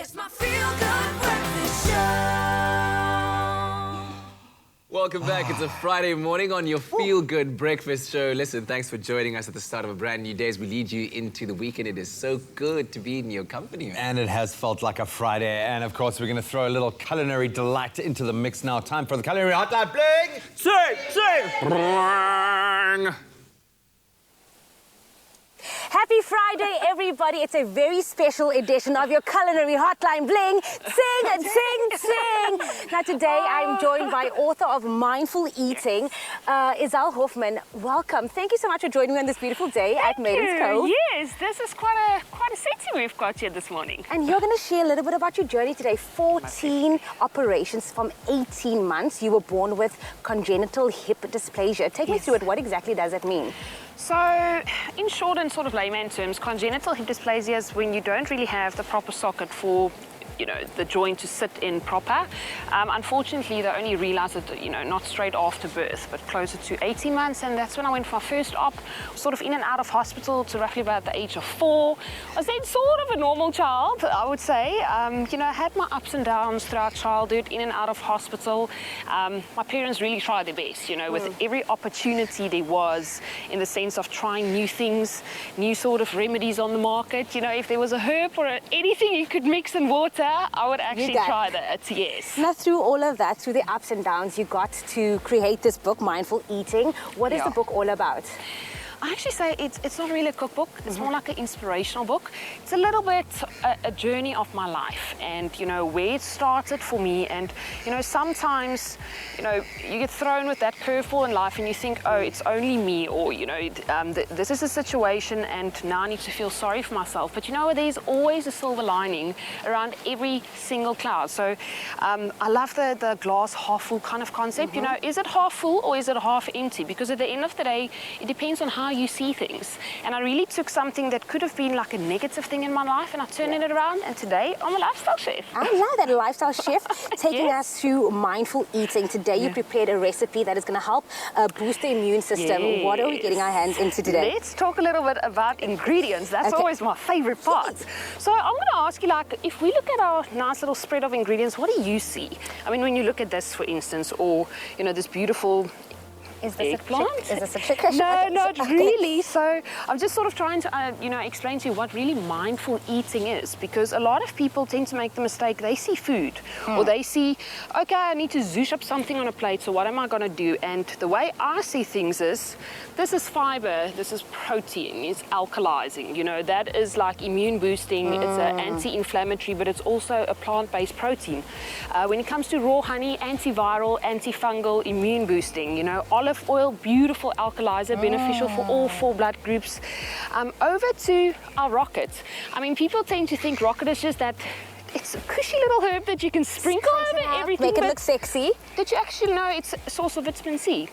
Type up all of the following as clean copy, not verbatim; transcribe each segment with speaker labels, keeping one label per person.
Speaker 1: It's my feel-good breakfast show.
Speaker 2: Welcome back. It's a Friday morning on your feel-good breakfast show. Listen, thanks for joining us at the start of a brand new day as we lead you into the weekend. It is so good to be in your company.
Speaker 3: And it has felt like a Friday. And of course, we're going to throw a little culinary delight into the mix now. Time for the Culinary Hotline. Bling!
Speaker 2: Bang!
Speaker 4: Happy Friday, everybody. It's a very special edition of your Culinary Hotline. Bling, sing, sing, sing. Now, today I'm joined by author of Mindful Eating, Izelle Hoffman. Welcome. Thank you so much for joining me on this beautiful day at Maiden's Cove.
Speaker 5: Yes, this is quite a setting we've got here this morning.
Speaker 4: And you're going to share a little bit about your journey today. 14 operations from 18 months. You were born with congenital hip dysplasia. Take me through it. What exactly does it mean?
Speaker 5: So, in short and sort of layman terms, congenital hip dysplasia is when you don't really have the proper socket for, the joint to sit in proper. Unfortunately, they only realized it, not straight after birth, but closer to 18 months. And that's when I went for my first op, sort of in and out of hospital to roughly about the age of 4. I was then sort of a normal child, I would say. I had my ups and downs throughout childhood, in and out of hospital. My parents really tried their best, with every opportunity there was, in the sense of trying new things, new sort of remedies on the market. If there was a herb or anything you could mix in water, I would actually try that, yes.
Speaker 4: Now, through all of that, through the ups and downs, you got to create this book, Mindful Eating. What is the book all about?
Speaker 5: I actually say it's not really a cookbook. It's more like an inspirational book. It's a little bit a journey of my life and, where it started for me. And, sometimes, you get thrown with that curveball in life and you think, oh, it's only me, or, this is a situation and now I need to feel sorry for myself. But, there's always a silver lining around every single cloud. So I love the glass half full kind of concept. Is it half full or is it half empty? Because at the end of the day, it depends on how you see things. And I really took something that could have been like a negative thing in my life and I turned it around, and today I'm a lifestyle chef.
Speaker 4: I love that, lifestyle chef. Taking us through mindful eating. Today you prepared a recipe that is going to help boost the immune system. What are we getting our hands into today?
Speaker 5: Let's talk a little bit about ingredients. That's always my favorite part. So I'm going to ask you, if we look at our nice little spread of ingredients, what do you see? I mean, when you look at this, for instance, or, this beautiful
Speaker 4: Is this
Speaker 5: eggplant?
Speaker 4: Is this a chicken?
Speaker 5: No, not really. So I'm just sort of trying to, explain to you what really mindful eating is, because a lot of people tend to make the mistake. They see food or they see, okay, I need to zhoosh up something on a plate. So what am I going to do? And the way I see things is, this is fiber, this is protein, it's alkalizing. That is like immune boosting. It's an anti-inflammatory, but it's also a plant-based protein. When it comes to raw honey, antiviral, antifungal, immune boosting. Olive oil, beautiful alkalizer, beneficial for all 4 blood groups. Over to our rocket. I mean, people tend to think rocket is just that it's a cushy little herb that you can sprinkle over everything.
Speaker 4: Make it look sexy.
Speaker 5: Did you actually know it's a source of vitamin C?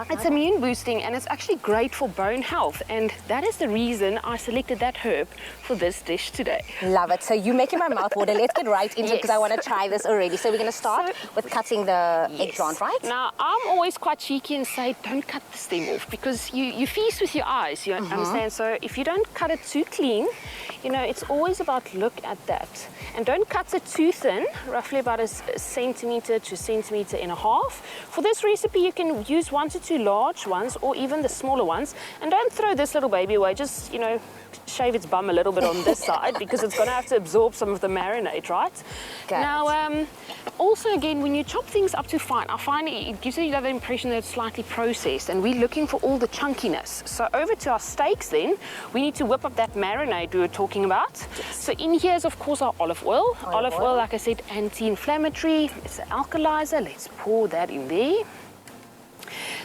Speaker 5: It's immune boosting and it's actually great for bone health, and that is the reason I selected that herb for this dish today.
Speaker 4: Love it. So you're making my mouth water. Let's get right into it because I want to try this already. So we're going to start with cutting the eggplant, right?
Speaker 5: Now, I'm always quite cheeky and say don't cut the stem off, because you feast with your eyes, you understand? So if you don't cut it too clean, it's always about look at that. And don't cut it too thin, roughly about a centimeter to centimeter and a half. For this recipe, you can use 1 to 2 large ones or even the smaller ones. And don't throw this little baby away, just, shave its bum a little bit on this side because it's going to have to absorb some of the marinade, right? Now, also again, when you chop things up to fine, I find it gives you that impression that it's slightly processed, and we're looking for all the chunkiness. So over to our steaks then, we need to whip up that marinade we were talking about. So in here is of course our olive oil. Olive oil, like I said, anti-inflammatory, it's an alkalizer. Let's pour that in there.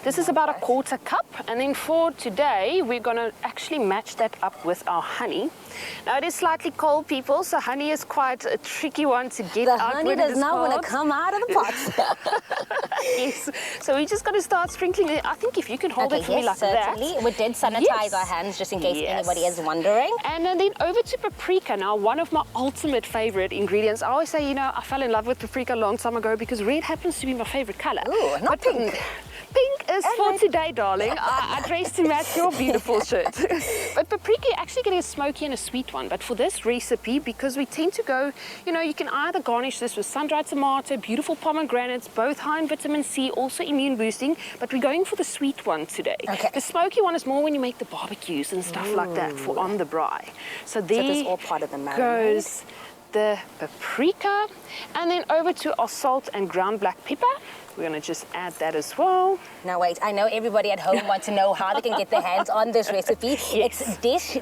Speaker 5: This is about a 1/4 cup, and then for today we're going to actually match that up with our honey. Now it is slightly cold, people, so honey is quite a tricky one to get out.
Speaker 4: The honey does not want to come out of the pot.
Speaker 5: Yes, so we just got to start sprinkling it. I think if you can hold it for me like
Speaker 4: certainly.
Speaker 5: that.
Speaker 4: We did sanitize our hands just in case anybody is wondering.
Speaker 5: And then over to paprika. Now, one of my ultimate favorite ingredients. I always say, I fell in love with paprika a long time ago because red happens to be my favorite color.
Speaker 4: Ooh, not pink.
Speaker 5: pink is for today, darling. I dressed to match your beautiful shirt. But paprika, you're actually getting a smoky and a sweet one. But for this recipe, because we tend to go, you can either garnish this with sun-dried tomato, beautiful pomegranates, both high in vitamin C, also immune boosting. But we're going for the sweet one today.
Speaker 4: Okay.
Speaker 5: The smoky one is more when you make the barbecues and stuff like that for on the braai. So there
Speaker 4: this is all part of the marinade.
Speaker 5: goes the paprika, and then over to our salt and ground black pepper. We're going to just add that as well.
Speaker 4: Now wait, I know everybody at home wants to know how they can get their hands on this recipe.
Speaker 5: Yes.
Speaker 4: It's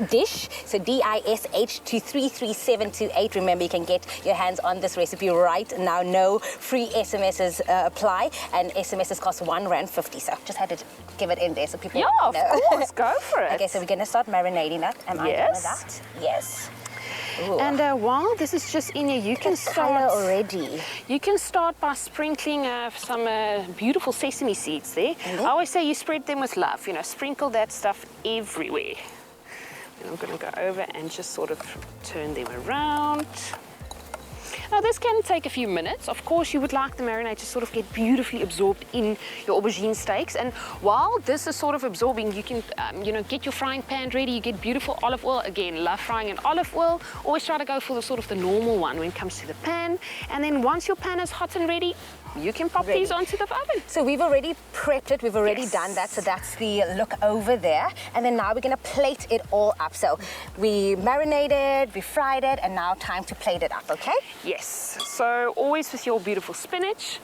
Speaker 4: dish, so DISH to 33728. Remember, you can get your hands on this recipe right now. No free SMSs apply, and SMSs cost R1.50. So just had to give it in there so people
Speaker 5: Yeah, of
Speaker 4: know.
Speaker 5: course, go for it.
Speaker 4: Okay, so we're going to start marinating that. Am I done with
Speaker 5: Yes.
Speaker 4: that? Yes. Ooh.
Speaker 5: And while this is just in here, you can
Speaker 4: Color
Speaker 5: start.
Speaker 4: already.
Speaker 5: You can start by sprinkling some beautiful sesame seeds there.
Speaker 4: then?
Speaker 5: I always say you spread them with love. Sprinkle that stuff everywhere. And I'm going to go over and just sort of turn them around. Now this can take a few minutes. Of course, you would like the marinade to sort of get beautifully absorbed in your aubergine steaks. And while this is sort of absorbing, you can, get your frying pan ready. You get beautiful olive oil. Again, love frying in olive oil. Always try to go for the sort of the normal one when it comes to the pan. And then once your pan is hot and ready, you can pop these onto the oven.
Speaker 4: So we've already prepped it, we've already
Speaker 5: Yes.
Speaker 4: done that, so that's the look over there. And then now we're gonna plate it all up. So we marinated, we fried it, and now time to plate it up, okay?
Speaker 5: Yes, so always with your beautiful spinach,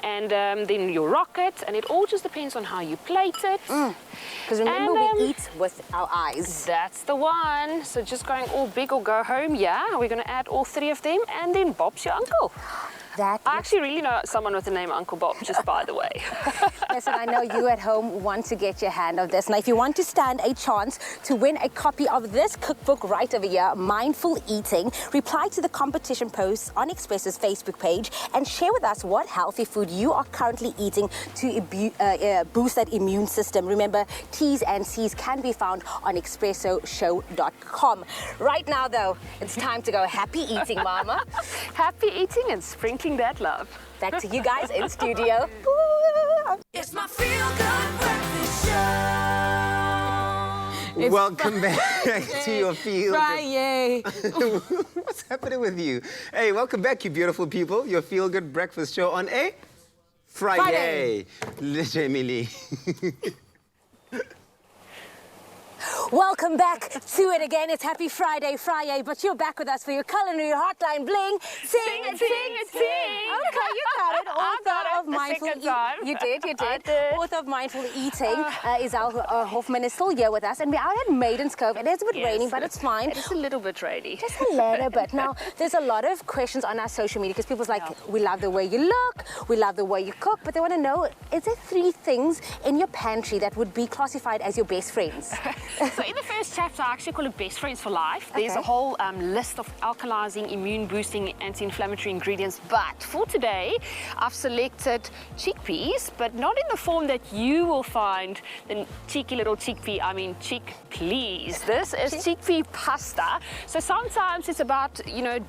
Speaker 5: and then your rocket, and it all just depends on how you plate it.
Speaker 4: Because remember,
Speaker 5: And,
Speaker 4: we eat with our eyes.
Speaker 5: That's the one. So just going all big or go home, yeah. We're gonna add all three of them, and then Bob's your uncle.
Speaker 4: That
Speaker 5: I actually really know someone with the name Uncle Bob, just by the way.
Speaker 4: Listen, I know you at home want to get your hand on this. Now, if you want to stand a chance to win a copy of this cookbook right over here, Mindful Eating, reply to the competition post on Express's Facebook page and share with us what healthy food you are currently eating to boost that immune system. Remember, T's and C's can be found on expressoshow.com. Right now, though, it's time to go happy eating, Mama.
Speaker 5: Happy eating and sprinkling that love.
Speaker 4: Back to you guys in studio.
Speaker 1: It's my feel-good breakfast show.
Speaker 2: Welcome back to your field.
Speaker 4: Friday.
Speaker 2: What's happening with you? Hey, welcome back, you beautiful people. Your Feel Good Breakfast Show on a Friday. Jamie Lee.
Speaker 4: Welcome back to it again. It's Happy Friday, but you're back with us for your Culinary Hotline Bling. Sing it, sing it, sing. Okay, you got it.
Speaker 5: I got it
Speaker 4: Author of
Speaker 5: the
Speaker 4: Mindful
Speaker 5: second time.
Speaker 4: You did.
Speaker 5: I did.
Speaker 4: Author of Mindful Eating, Izelle Hoffman is still here with us, and we're out at Maiden's Cove. It is a bit
Speaker 5: Yes.
Speaker 4: raining, but it's fine.
Speaker 5: It's a little bit rainy.
Speaker 4: Just a little bit. Now, there's a lot of questions on our social media because people's like, we love the way you look, we love the way you cook, but they want to know, is there 3 things in your pantry that would be classified as your best friends?
Speaker 5: So in the first chapter, I actually call it Best Friends for Life. There's
Speaker 4: Okay.
Speaker 5: a whole list of alkalizing, immune-boosting, anti-inflammatory ingredients. But for today, I've selected chickpeas, but not in the form that you will find the cheeky little chickpea. I mean, chickpeas. This is chickpea pasta. So sometimes it's about,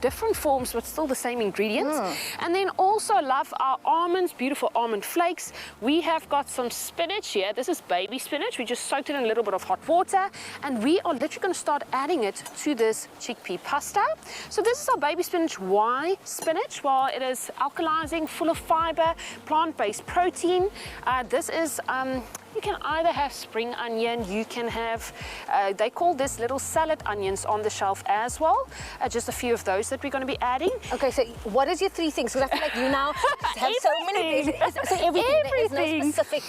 Speaker 5: different forms, but still the same ingredients. And then also love our almonds, beautiful almond flakes. We have got some spinach here. This is baby spinach. We just soaked it in a little bit of hot water, and we are literally going to start adding it to this chickpea pasta. So this is our baby spinach. Why spinach? Well, it is alkalizing, full of fiber, plant-based protein. This is you can either have spring onion, you can have, they call this little salad onions on the shelf as well. Just a few of those that we're going to be adding.
Speaker 4: Okay, so what is your 3 things? Because I feel like you now have so many
Speaker 5: Everything.
Speaker 4: things. So everything. There is no
Speaker 5: Everything.
Speaker 4: specific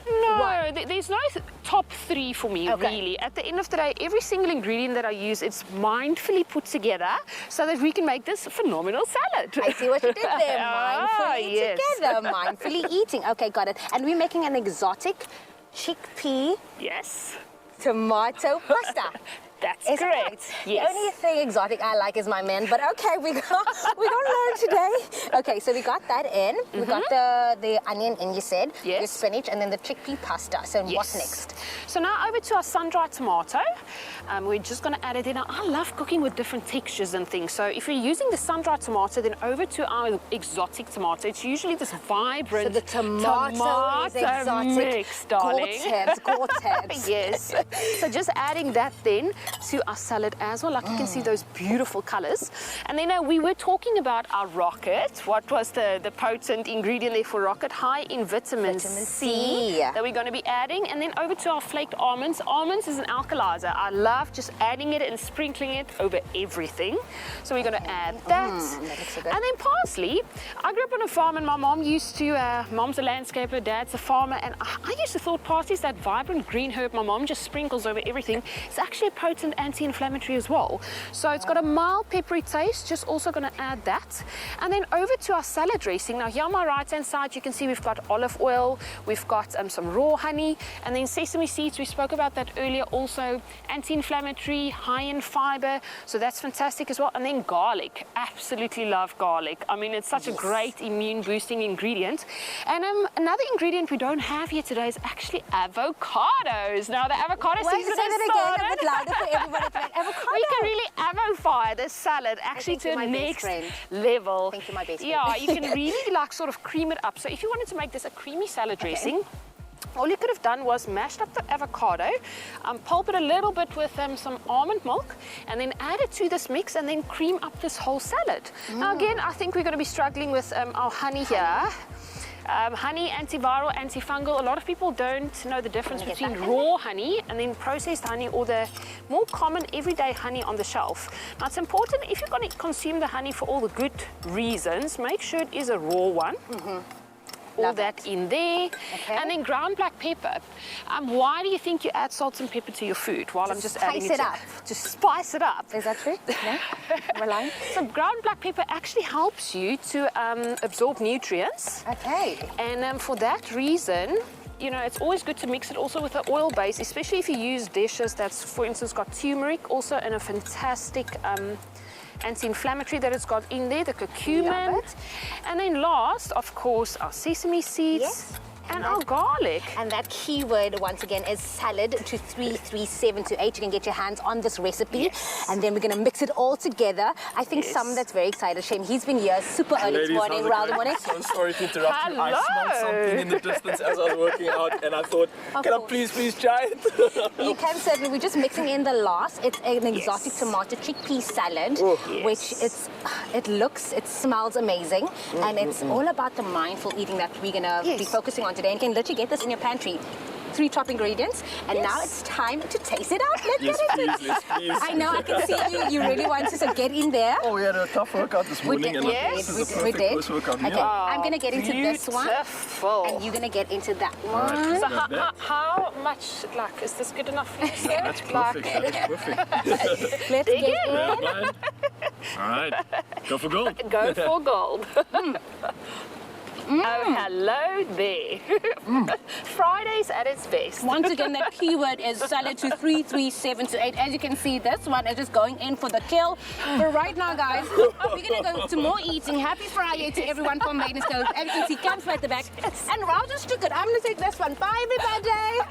Speaker 5: No,
Speaker 4: one.
Speaker 5: there's no top 3 for me,
Speaker 4: Okay.
Speaker 5: really. At the end of the day, every single ingredient that I use, it's mindfully put together so that we can make this phenomenal salad.
Speaker 4: I see what you did there.
Speaker 5: Ah,
Speaker 4: Mindfully
Speaker 5: yes.
Speaker 4: together. Mindfully eating. Okay, got it. And we're making an exotic chickpea
Speaker 5: Yes.
Speaker 4: tomato pasta.
Speaker 5: That's
Speaker 4: Is
Speaker 5: correct.
Speaker 4: it?
Speaker 5: Yes.
Speaker 4: The only thing exotic I like is my men, but okay, we're gonna learn today. Okay, so we got that in. We got the onion in, you said.
Speaker 5: Yes.
Speaker 4: The spinach, and then the chickpea pasta. So what's
Speaker 5: Yes.
Speaker 4: next?
Speaker 5: So now over to our sun-dried tomato. We're just going to add it in. Now, I love cooking with different textures and things. So if you're using the sun-dried tomato, then over to our exotic tomato. It's usually this vibrant
Speaker 4: So the tomato is exotic.
Speaker 5: mix, darling.
Speaker 4: Gore-Tex.
Speaker 5: Yes. So just adding that then to our salad as well. Like you can see those beautiful colors. And then we were talking about our rocket. What was the potent ingredient there for rocket? High in vitamin C that we're going to be adding. And then over to our flaked almonds. Almonds is an alkalizer. I love just adding it and sprinkling it over everything. So we're going to add that.
Speaker 4: That looks so good.
Speaker 5: And then parsley. I grew up on a farm and my mom used to, mom's a landscaper, dad's a farmer, and I used to thought parsley is that vibrant green herb my mom just sprinkles over everything. It's actually a potent anti-inflammatory as well. So it's got a mild peppery taste, just also going to add that. And then over to our salad dressing. Now here on my right hand side you can see we've got olive oil, we've got some raw honey, and then sesame seeds. We spoke about that earlier, also anti-inflammatory, high in fiber, so that's fantastic as well. And then garlic. Absolutely love garlic. I mean, it's such a great immune boosting ingredient. And another ingredient we don't have here today is actually avocados. Now the avocado
Speaker 4: Wait,
Speaker 5: season
Speaker 4: say
Speaker 5: has
Speaker 4: that again
Speaker 5: started.
Speaker 4: a bit louder for everybody. Avocado.
Speaker 5: We can really avofy this salad actually
Speaker 4: think
Speaker 5: to
Speaker 4: you're
Speaker 5: a
Speaker 4: my best
Speaker 5: next
Speaker 4: friend.
Speaker 5: level.
Speaker 4: I think you're my best friend.
Speaker 5: Yeah, you can really like sort of cream it up. So if you wanted to make this a creamy salad dressing, all you could have done was mashed up the avocado, pulp it a little bit with some almond milk, and then add it to this mix and then cream up this whole salad. Now again, I think we're going to be struggling with our honey here. Honey, antiviral, antifungal. A lot of people don't know the difference between raw honey and then processed honey, or the more common everyday honey on the shelf. Now it's important, if you're going to consume the honey for all the good reasons, make sure it is a raw one. All that in there.
Speaker 4: Okay.
Speaker 5: And then ground black pepper. Why do you think you add salt and pepper to your food? While I'm just adding
Speaker 4: spice it up.
Speaker 5: To spice it up.
Speaker 4: Is that true? No? Relying?
Speaker 5: So ground black pepper actually helps you to absorb nutrients.
Speaker 4: Okay.
Speaker 5: And for that reason, you know, it's always good to mix it also with an oil base, especially if you use dishes that's, for instance, got turmeric, also in a fantastic anti-inflammatory that it's got in there, the curcumin. And then last, of course, our sesame seeds and our garlic.
Speaker 4: And that keyword, once again, is salad to 33728. You can get your hands on this recipe. And then we're going to mix it all together. I think someone that's very excited, Shane, he's been here super early this morning, around the morning.
Speaker 6: So sorry to interrupt you. I
Speaker 5: Hello.
Speaker 6: smelled something in the distance as I was working out, and I thought, can I please try it?
Speaker 4: You can certainly. We're just mixing in the last. It's an exotic tomato chickpea salad, which it smells amazing, and it's all about the mindful eating that we're gonna be focusing on today. And you can literally get this in your pantry. 3 top ingredients, and now it's time to taste it out. Let's
Speaker 6: Yes,
Speaker 4: get into
Speaker 6: please, yes, please.
Speaker 4: I know, I can see you really want to, so get in there.
Speaker 6: Oh, we had a tough workout this morning, and
Speaker 5: Yes.
Speaker 6: this is the
Speaker 4: we
Speaker 6: perfect
Speaker 4: did.
Speaker 6: post-workout
Speaker 4: Okay,
Speaker 6: meal.
Speaker 4: I'm gonna get into this one,
Speaker 5: Beautiful.
Speaker 4: and you're gonna get into that one.
Speaker 5: So how much, like, is this good enough for you, sir?
Speaker 6: That's perfect. That's perfect.
Speaker 4: Let's
Speaker 5: Dig
Speaker 4: get
Speaker 5: in.
Speaker 4: in.
Speaker 6: Well done. All right, go for gold.
Speaker 5: Go for gold. Oh, hello there. Fridays at its best.
Speaker 4: Once again, that keyword is salad to 33728. As you can see, this one is just going in for the kill. But right now, guys, we're going to go to more eating. Happy Friday to everyone from Maidens Cove. As you can see, Cam's at the back. And Rao just took it. I'm going to take this one. Bye, everybody.